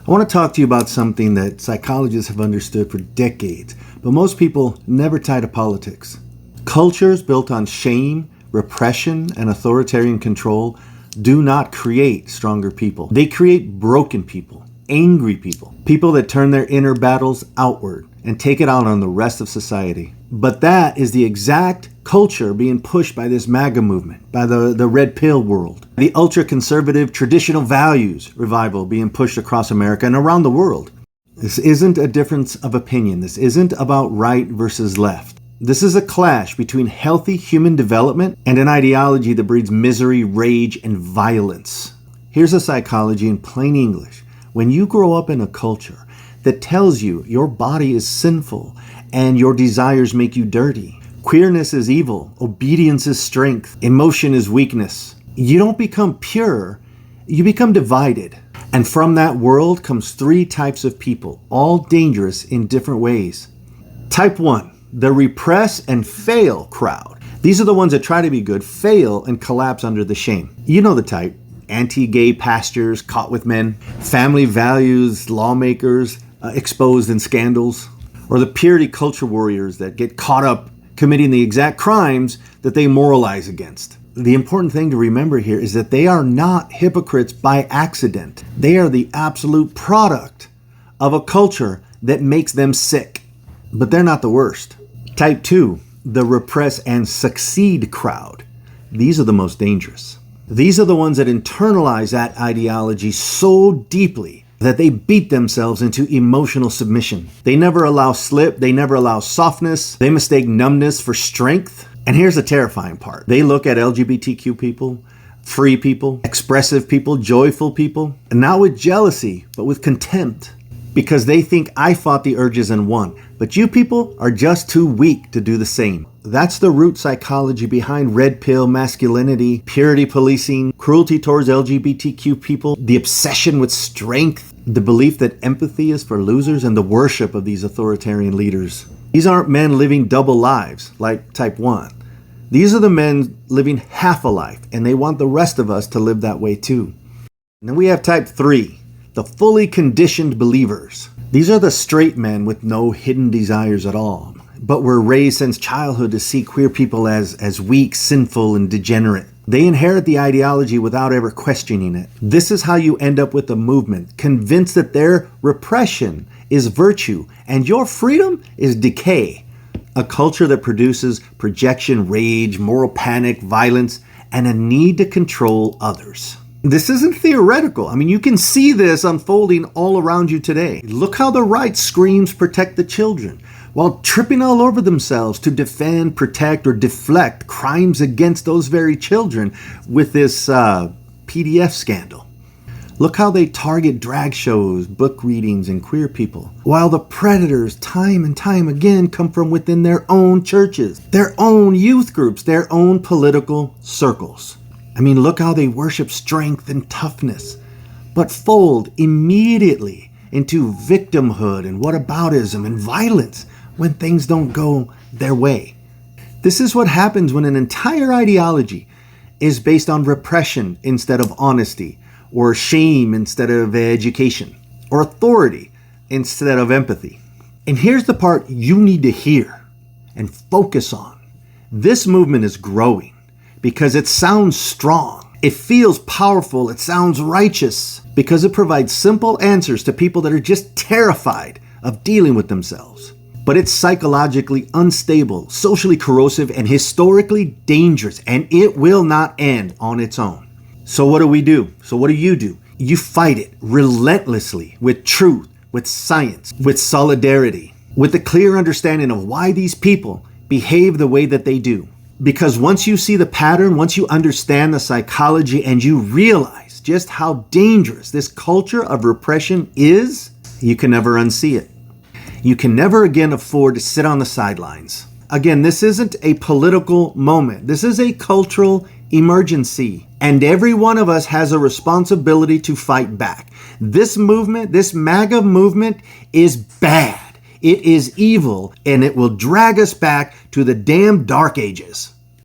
I want to talk to you about something that psychologists have understood for decades, but most people never tie to politics. Cultures built on shame, repression, and authoritarian control do not create stronger people. They create broken people, angry people, people that turn their inner battles outward and take it out on the rest of society. But that is the exact culture being pushed by this MAGA movement, by the red pill world, the ultra-conservative traditional values revival being pushed across America and around the world. This isn't a difference of opinion. This isn't about right versus left. This is a clash between healthy human development and an ideology that breeds misery, rage, and violence. Here's a psychology in plain English. When you grow up in a culture that tells you your body is sinful and your desires make you dirty, queerness is evil, obedience is strength, emotion is weakness, you don't become pure, you become divided. And from that world comes three types of people, all dangerous in different ways. Type 1, the repress and fail crowd. These are the ones that try to be good, fail, and collapse under the shame. You know the type. Anti-gay pastors caught with men, family values lawmakers exposed in scandals, or the purity culture warriors that get caught up committing the exact crimes that they moralize against. The important thing to remember here is that they are not hypocrites by accident. They are the absolute product of a culture that makes them sick. But they're not the worst. Type 2, the repress and succeed crowd. These are the most dangerous. These are the ones that internalize that ideology so deeply that they beat themselves into emotional submission. They never allow slip. They never allow softness. They mistake numbness for strength. And here's the terrifying part. They look at LGBTQ people, free people, expressive people, joyful people, and not with jealousy, but with contempt, because they think I fought the urges and won. But you people are just too weak to do the same. That's the root psychology behind red pill masculinity, purity policing, cruelty towards LGBTQ people, the obsession with strength, the belief that empathy is for losers, and the worship of these authoritarian leaders. These aren't men living double lives like type 1. These are the men living half a life, and they want the rest of us to live that way too. And then we have type 3, the fully conditioned believers. These are the straight men with no hidden desires at all, but were raised since childhood to see queer people as weak, sinful, and degenerate. They inherit the ideology without ever questioning it. This is how you end up with a movement, convinced that their repression is virtue and your freedom is decay. A culture that produces projection, rage, moral panic, violence, and a need to control others. This isn't theoretical. I mean, you can see this unfolding all around you today. Look how the right screams protect the children, while tripping all over themselves to defend, protect, or deflect crimes against those very children with this PDF scandal. Look how they target drag shows, book readings, and queer people, while the predators time and time again come from within their own churches, their own youth groups, their own political circles. I mean, look how they worship strength and toughness, but fold immediately into victimhood and whataboutism and violence when things don't go their way. This is what happens when an entire ideology is based on repression instead of honesty, or shame instead of education, or authority instead of empathy. And here's the part you need to hear and focus on. This movement is growing because it sounds strong. It feels powerful. It sounds righteous because it provides simple answers to people that are just terrified of dealing with themselves. But it's psychologically unstable, socially corrosive, and historically dangerous, and it will not end on its own. So what do we do? So what do? You fight it relentlessly with truth, with science, with solidarity, with the clear understanding of why these people behave the way that they do. Because once you see the pattern, once you understand the psychology and you realize just how dangerous this culture of repression is, you can never unsee it. You can never again afford to sit on the sidelines. Again, this isn't a political moment. This is a cultural emergency. And every one of us has a responsibility to fight back. This movement, this MAGA movement, is bad. It is evil, and it will drag us back to the damn dark ages.